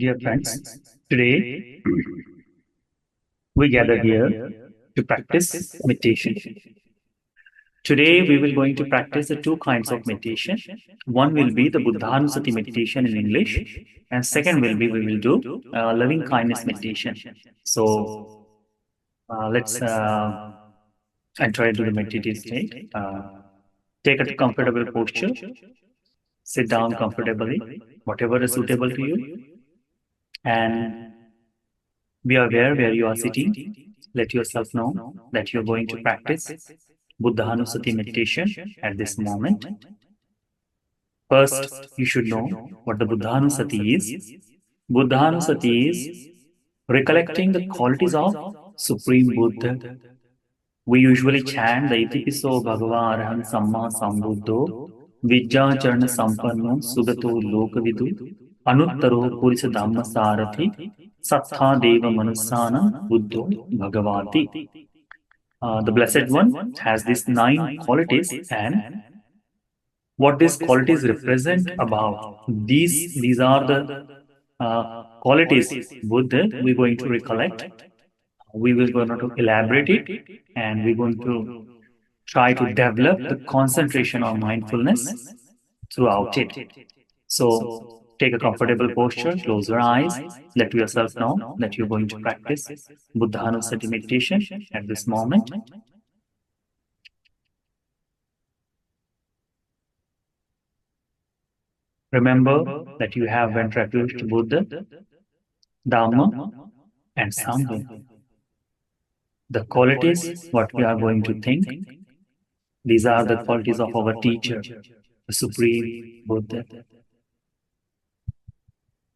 Dear friends, today we gather here to practice meditation. Today we will going to practice the two kinds of meditation. One will be the Buddhanussati meditation in English, and second will be we will do loving kindness meditation. So let's enter into the meditative state. Take a comfortable posture, sit down comfortably, whatever is suitable to you, and be aware where you are sitting. Let yourself know that you're going to practice Buddhanussati meditation at this moment. First, you should know what the Buddhanussati is. Buddhanussati is recollecting the qualities of Supreme Buddha. We usually chant the Itipiso Bhagava Arahant Samma Sambuddho Vijjacharana Sampanno Sugato Lokavidu Anuttaro Purisa Dhamma Sarathi Sattha Deva Manusana Buddho Bhagavati. The Blessed One has these 9 qualities, and what these qualities represent about these are the qualities Buddha we're going to recollect. We will going to elaborate it, and we're going to try to develop the concentration on mindfulness throughout it. So take a comfortable posture, close your eyes, let yourself know that you're going to practice Buddhanussati meditation at this moment. Remember that you have went refuge to Buddha, Dhamma, and Sangha. The qualities, what we are going to think, these are the qualities of our teacher, the Supreme Buddha.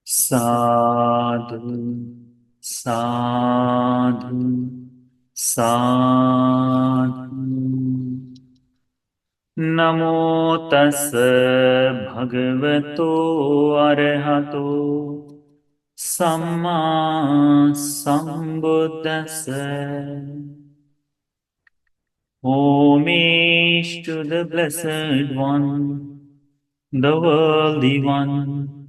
Sadhu, sadhu, sadhu. Namo tassa bhagavato arahato samma sambuddhassa. Homage to the Blessed One, the Worthy One,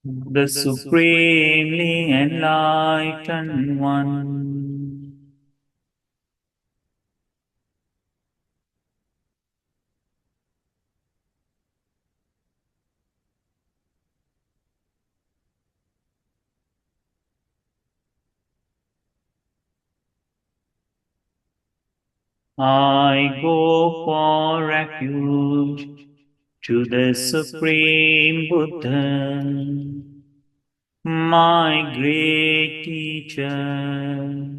the Supremely Enlightened One. I go for refuge to the Supreme Buddha, my great teacher.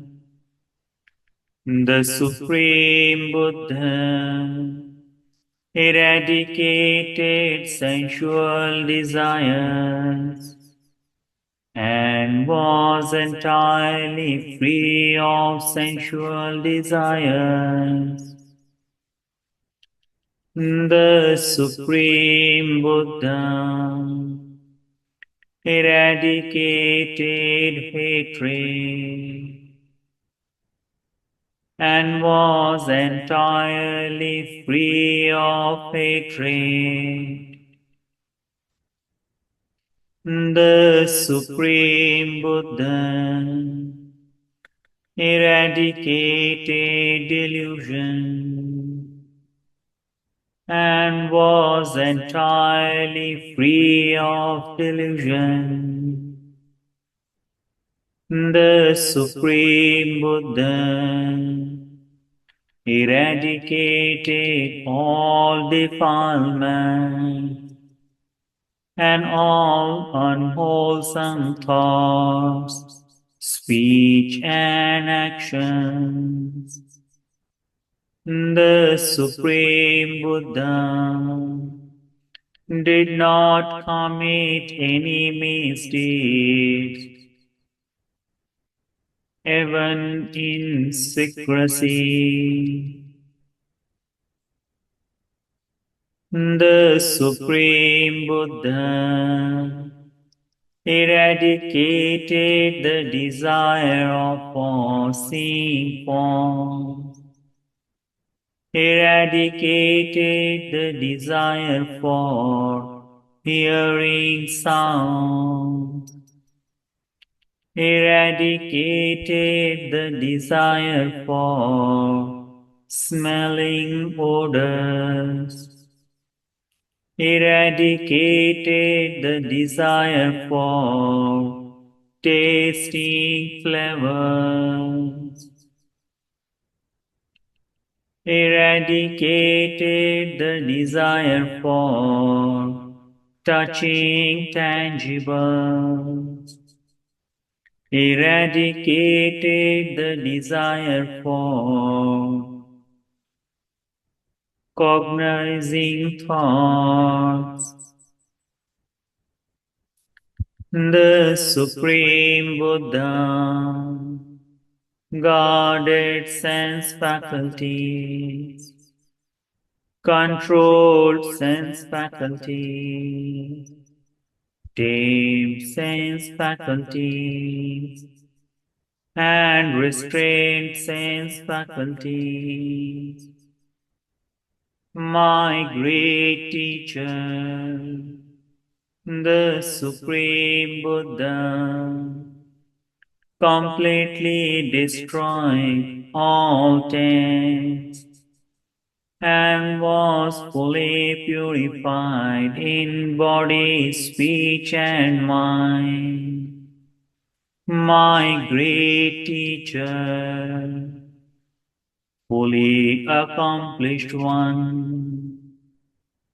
The Supreme Buddha eradicated sensual desires and was entirely free of sensual desires. The Supreme Buddha eradicated hatred and was entirely free of hatred. The Supreme Buddha eradicated delusion and was entirely free of delusion. The Supreme Buddha eradicated all defilement and all unwholesome thoughts, speech and actions. The Supreme Buddha did not commit any misdeeds, even in secrecy. The Supreme Buddha eradicated the desire of foreseeing forms, eradicated the desire for hearing sound, eradicated the desire for smelling odors, eradicated the desire for tasting flavors, eradicated the desire for touching tangibles, eradicated the desire for cognizing thoughts. The Supreme Buddha guarded sense faculties, controlled sense faculties, tamed sense faculties, and restrained sense faculties. My great teacher, the Supreme Buddha, completely destroyed all tastes and was fully purified in body, speech, and mind. My great teacher, fully accomplished one,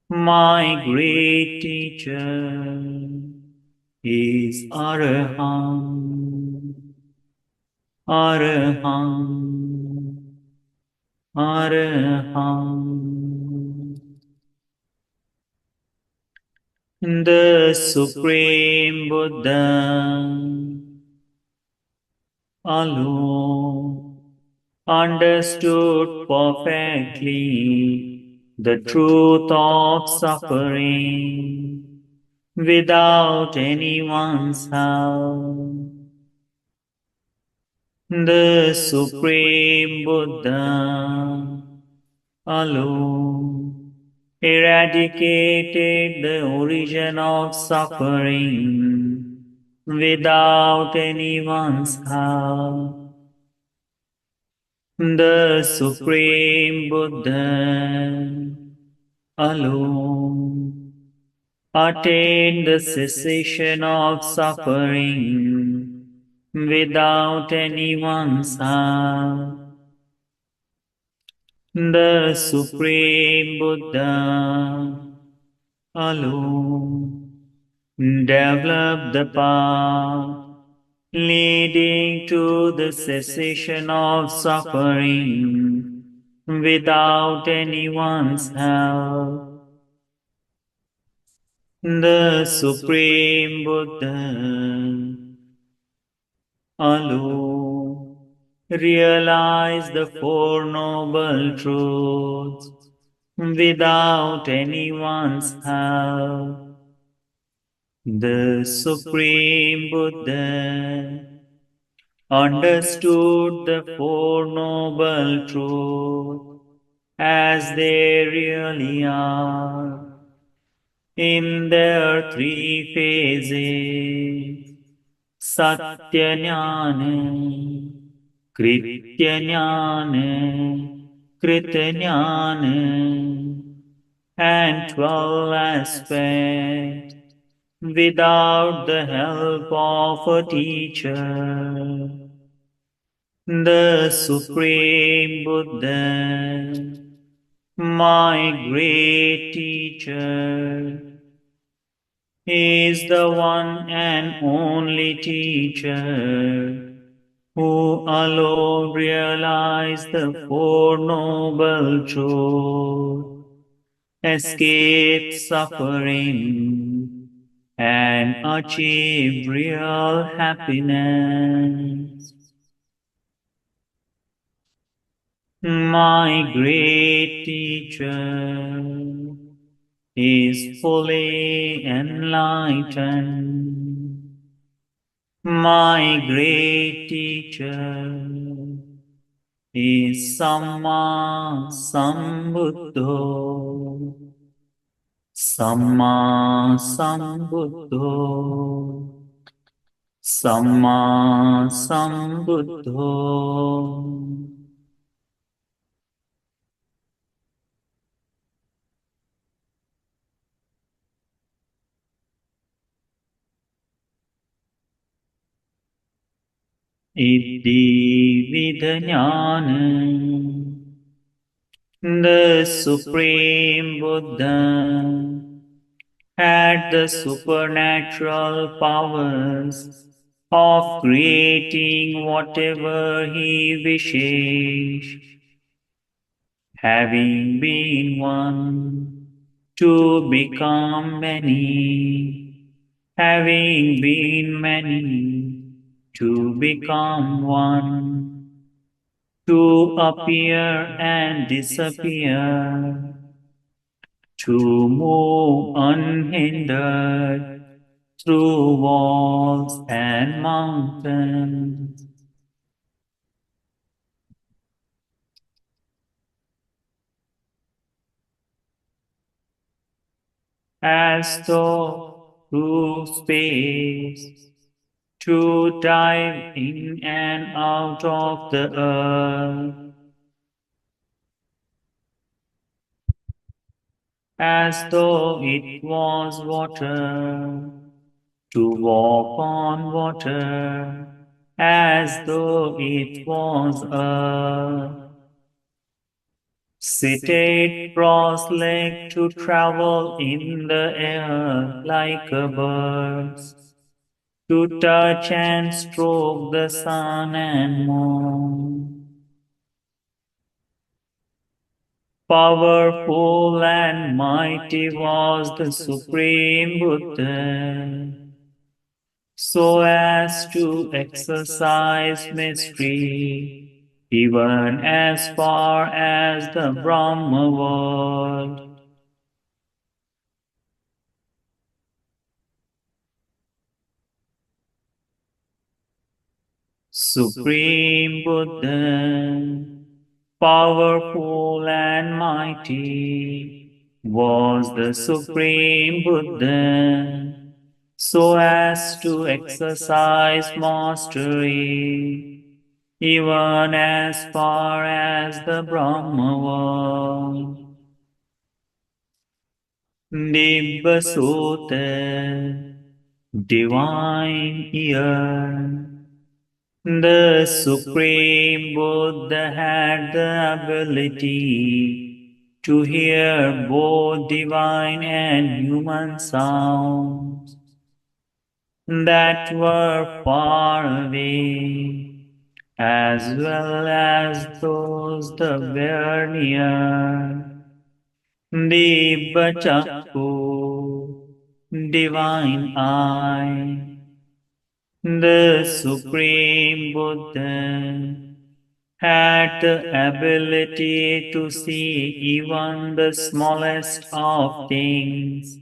my great teacher is Arahant, Arahant, Arahant. The Supreme Buddha alone understood perfectly the truth of suffering without anyone's help. The Supreme Buddha alone eradicated the origin of suffering without anyone's help. The Supreme Buddha alone attained the cessation of suffering without anyone's help. The Supreme Buddha alone developed the path leading to the cessation of suffering without anyone's help. The Supreme Buddha alone realized the Four Noble Truths without anyone's help. The Supreme Buddha understood the Four Noble Truths as they really are in their three phases: Satya Jnana, Kritya Jnana, Krita Jnana, and 12 aspects without the help of a teacher. The Supreme Buddha, my great teacher, is the one and only teacher who alone realized the Four Noble Truths, escaped suffering, and achieved real happiness. My great teacher is fully enlightened. My great teacher is Samma Sambuddho. Samma Sambuddho. Samma Sambuddho. Iddhi Vidhanyana. The Supreme Buddha had the supernatural powers of creating whatever he wishes, having been one to become many, having been many to become one, to appear and disappear, to move unhindered through walls and mountains, as though through space, to dive in and out of the earth, as though it was water, to walk on water, as though it was earth, seated cross-legged to travel in the air like a bird, to touch and stroke the sun and moon. Powerful and mighty was the Supreme Buddha, so as to exercise mystery, even as far as the Brahma world. Supreme Buddha, powerful and mighty, was the Supreme Buddha, so as to exercise mastery, even as far as the Brahma world. Dibbasutta, divine ear. The Supreme Buddha had the ability to hear both divine and human sounds that were far away, as well as those that were near. Dibbachakku, divine eye. The Supreme Buddha had the ability to see even the smallest of things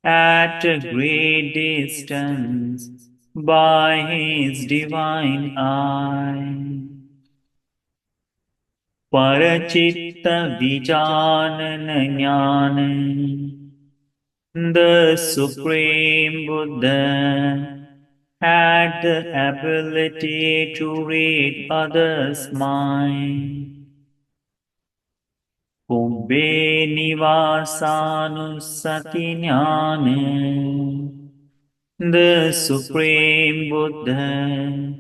at a great distance by his divine eye. Parachitta Vijanana Jnana. The Supreme Buddha had the ability to read others' mind. Kubbe Nivasanussati Jnana. The Supreme Buddha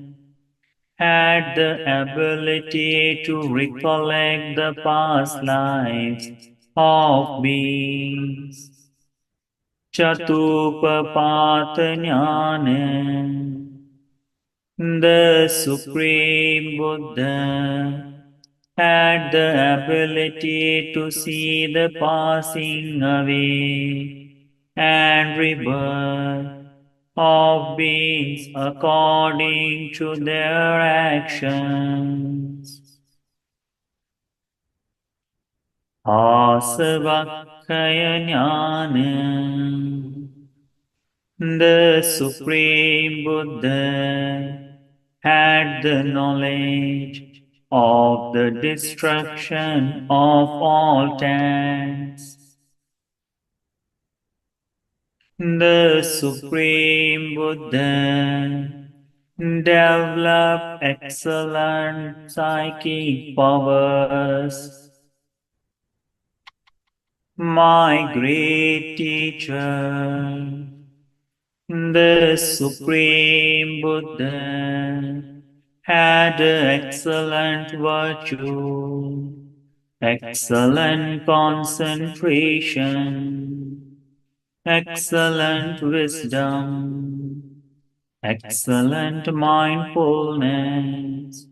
had the ability to recollect the past lives of beings. Chatupapatanyana. The Supreme Buddha had the ability to see the passing away and rebirth of beings according to their actions. Asavakkhaya Jnana. The Supreme Buddha had the knowledge of the destruction of all tanks. The Supreme Buddha develop excellent psychic powers. My great teacher, the Supreme Buddha, had excellent virtue, excellent concentration, excellent wisdom, excellent mindfulness,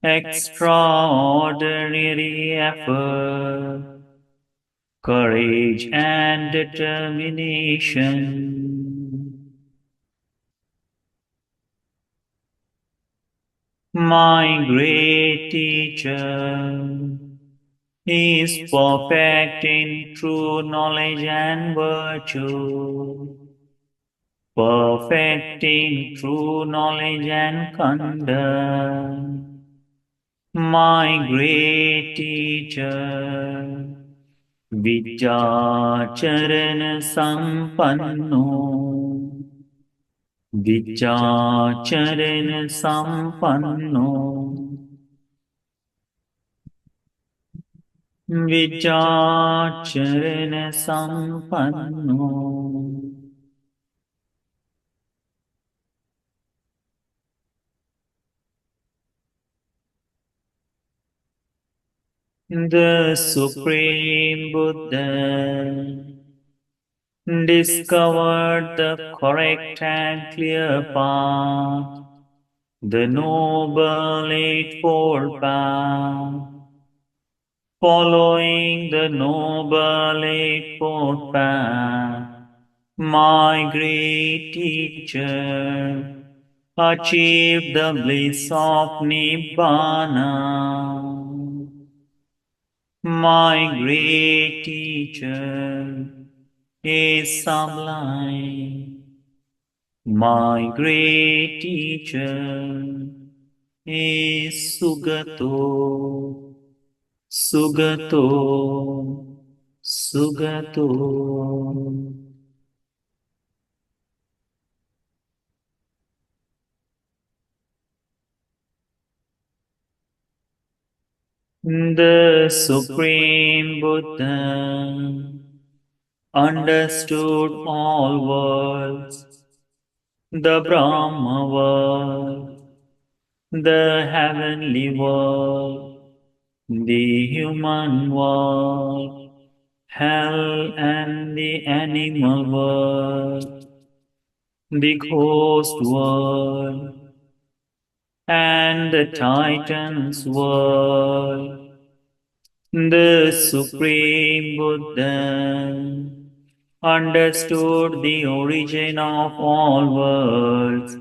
extraordinary effort, courage and determination. My great teacher is perfect in true knowledge and virtue, perfect in true knowledge and conduct. My great teacher, Vichacharan Sampanno, Vichacharan Sampanno, Vichacharan Sampanno. The Supreme Buddha discovered the correct and clear path, the Noble Eightfold Path. Following the Noble Eightfold Path, my great teacher achieved the bliss of Nibbana. My great teacher is sublime. My great teacher is Sugato, Sugato, Sugato. The Supreme Buddha understood all worlds, the Brahma world, the heavenly world, the human world, hell and the animal world, the ghost world, and the Titan's world. The Supreme Buddha understood the origin of all worlds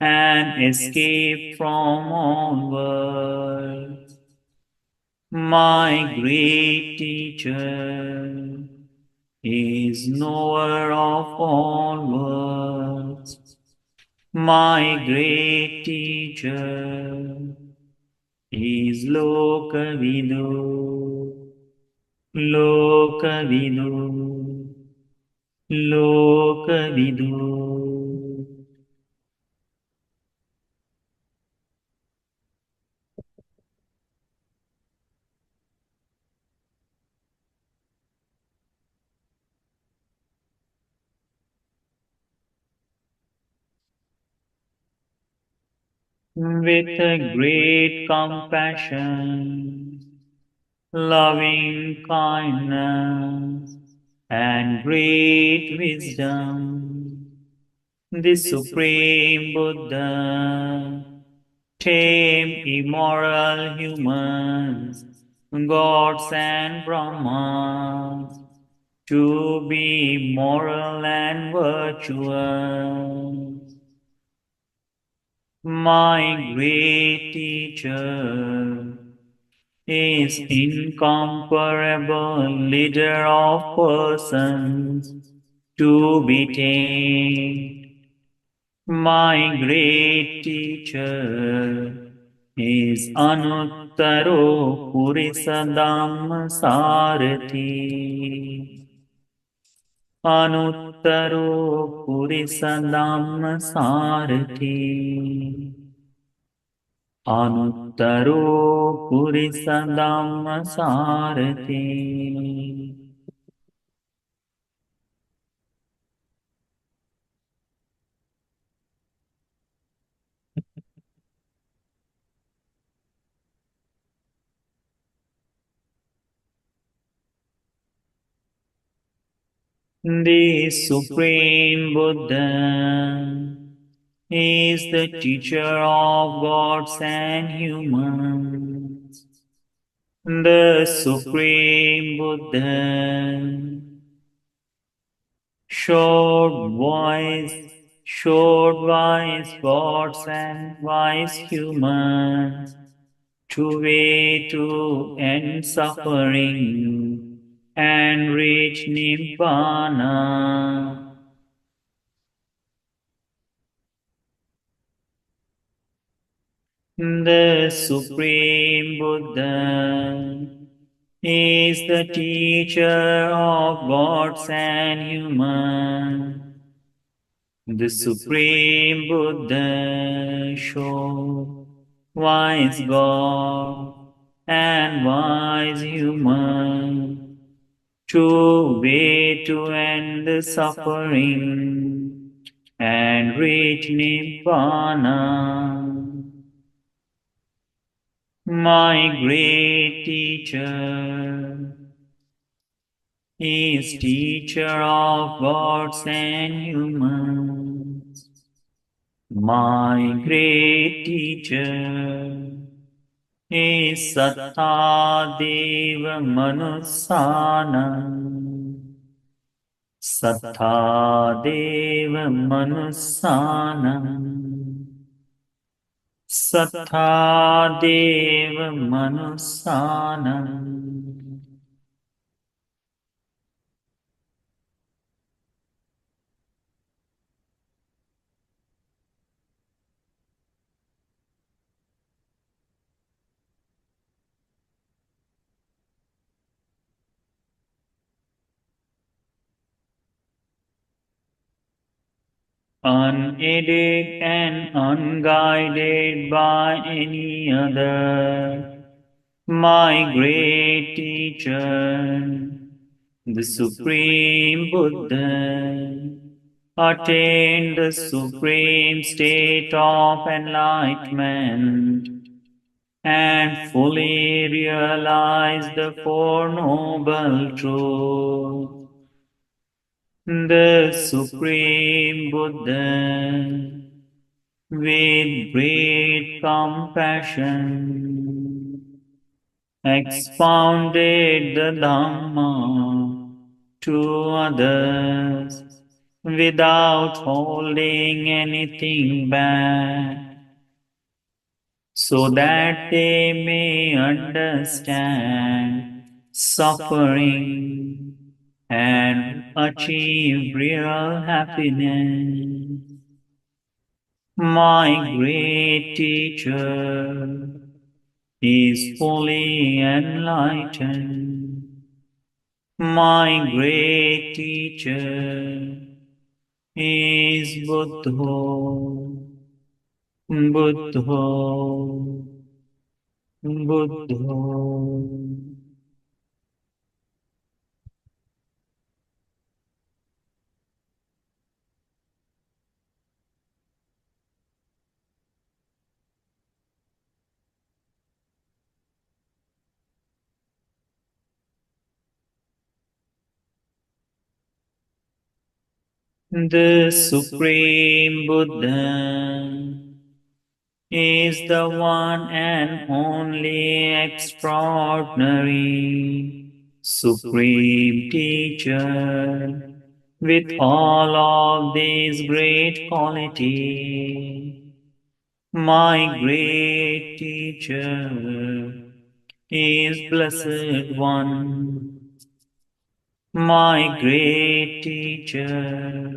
and escaped from all worlds. My great teacher is knower of all worlds. My great teacher is Lokavidu, Lokavidu, Lokavidu. With a great compassion, loving kindness, and great wisdom, the Supreme Buddha tamed immoral humans, gods and Brahmas, to be moral and virtuous. My great teacher is incomparable leader of persons to be tamed. My great teacher is Anuttaro Purisa Dhamma Sarathi. Anuttaro Purisa Dhamma Sarathi. Anuttaro Purisa Dhamma Sarathi. The Supreme Buddha is the teacher of gods and humans. The Supreme Buddha showed wise gods and wise humans to way to end suffering and reach Nibbana. The Supreme Buddha is the teacher of gods and humans. The Supreme Buddha showed wise God and wise human to way to end the suffering and reach Nibbana. My great teacher is teacher of gods and humans. My great teacher is Sattva Deva Manussanam. Sattva Deva Manussanam. Sattva Deva Manussanam. Unaided and unguided by any other. My great teacher, the Supreme Buddha, attained the supreme state of enlightenment and fully realized the Four Noble Truths. The Supreme Buddha, with great compassion, expounded the Dhamma to others without holding anything back, so that they may understand suffering and achieve real happiness. My great teacher is fully enlightened. My great teacher is Buddha. Buddha. Buddha. The Supreme Buddha is the one and only extraordinary Supreme Teacher with all of these great qualities. My great Teacher is Blessed One. My great Teacher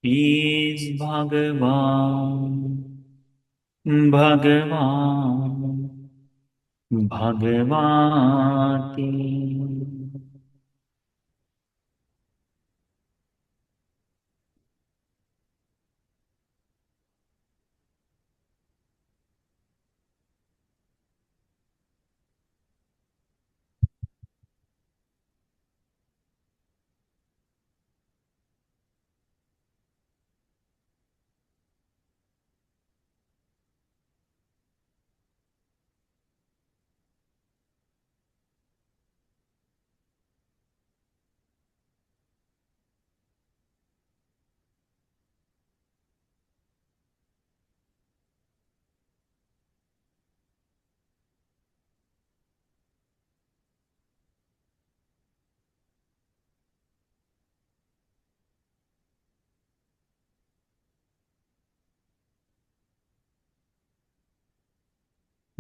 is Bhagavan. Bhagavan. Bhagavati.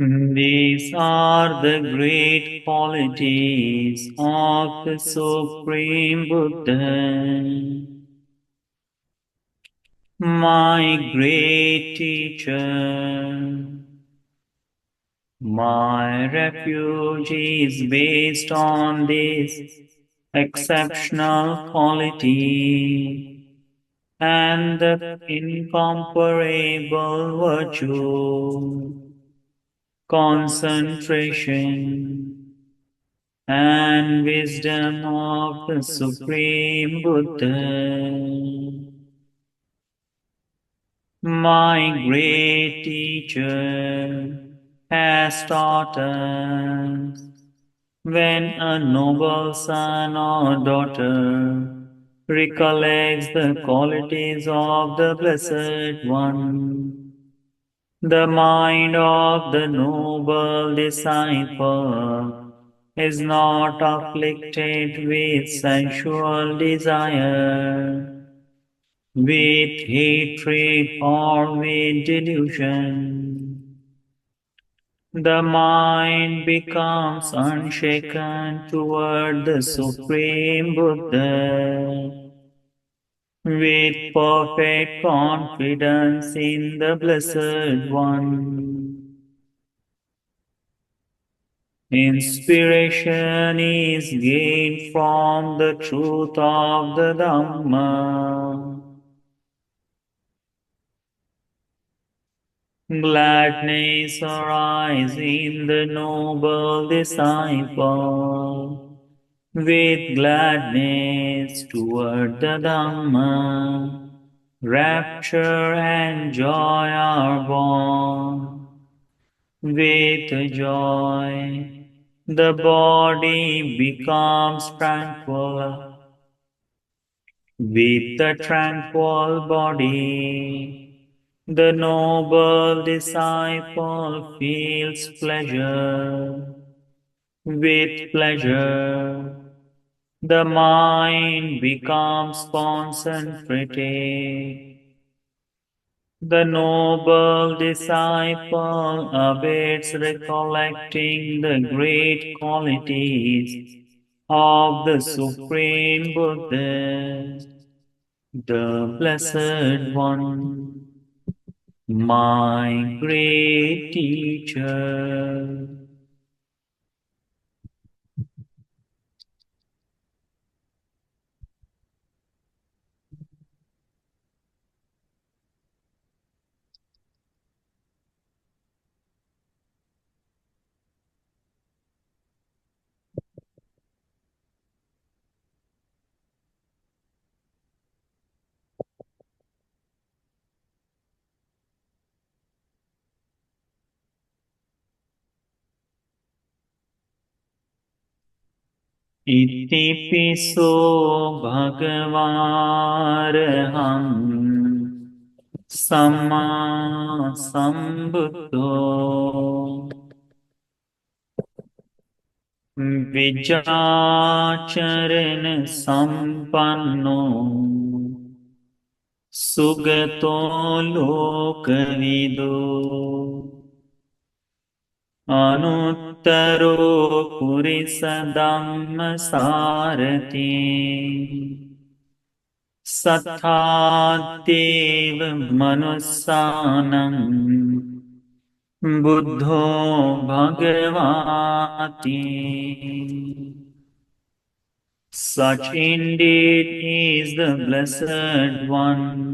These are the great qualities of the Supreme Buddha, my great teacher. My refuge is based on this exceptional quality and the incomparable virtue, concentration, and wisdom of the Supreme Buddha. My great teacher has taught us when a noble son or daughter recollects the qualities of the Blessed One, the mind of the noble disciple is not afflicted with sensual desire, with hatred or with delusion. The mind becomes unshaken toward the Supreme Buddha, with perfect confidence in the Blessed One. Inspiration is gained from the truth of the Dhamma. Gladness arises in the noble disciple, with gladness toward the Dhamma. Rapture and joy are born. With joy, the body becomes tranquil. With the tranquil body, the noble disciple feels pleasure. With pleasure, the mind becomes concentrated. The noble disciple awaits recollecting the great qualities of the Supreme Buddha, the Blessed One, my great teacher. इतिपिसो भगवारहम् सम्मा सम्बुद्धो विजाचरण सम्पन्नो सुगतो लोकविदो अनुत्तरो पुरिसधम्मसारथि सत्तादेव मनुस्सानं बुद्धो भगवाति. Such indeed is the Blessed One.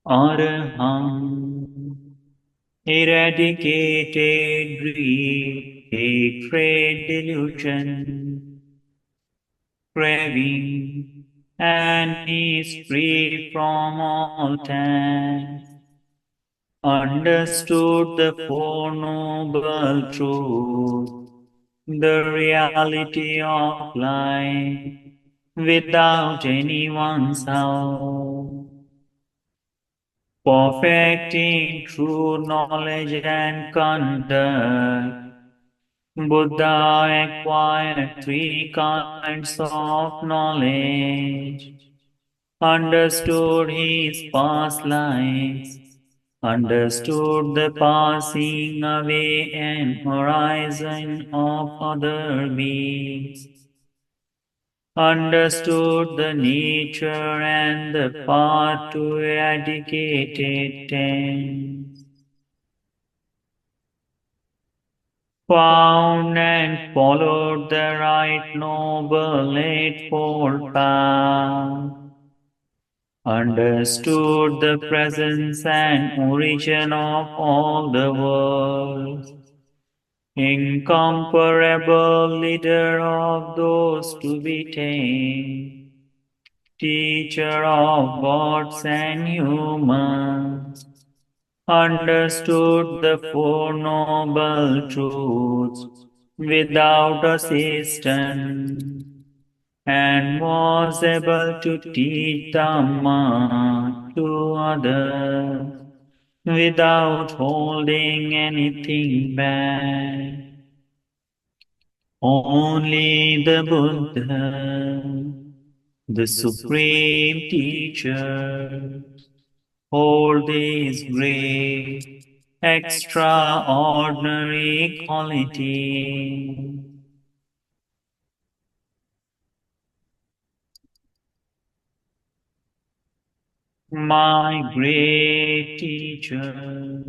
Araham, eradicated greed, hatred, delusion, craving, and is free from all taint. Understood the Four Noble Truths, the reality of life, without anyone's help. Perfecting true knowledge and conduct, Buddha acquired three kinds of knowledge, understood his past lives, understood the passing away and horizon of other beings, understood the nature and the path to eradicate it, found and followed the right noble eightfold path, understood the presence and origin of all the worlds, incomparable leader of those to be tamed, teacher of gods and humans, understood the Four Noble Truths without assistance, and was able to teach Dhamma to others without holding anything back. Only the Buddha, the Supreme Teacher, hold these great, extraordinary qualities. My great teacher,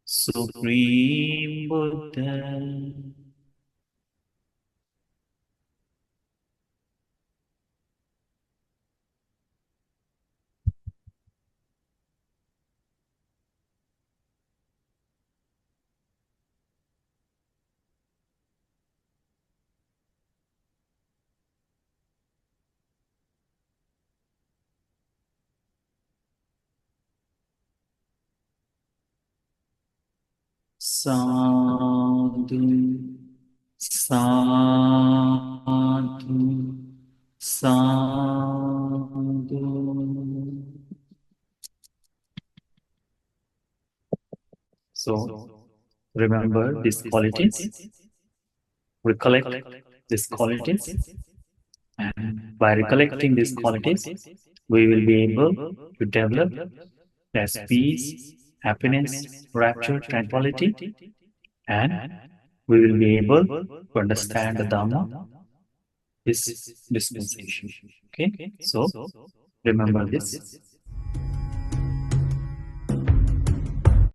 Supreme Buddha. Sadhu, sadhu, sadhu. So, remember these qualities, recollect these qualities, and by recollecting these qualities, we will be able to develop as peace, happiness, rapture, tranquility, and we will be able to understand the Dhamma, this dispensation. Okay, so remember this.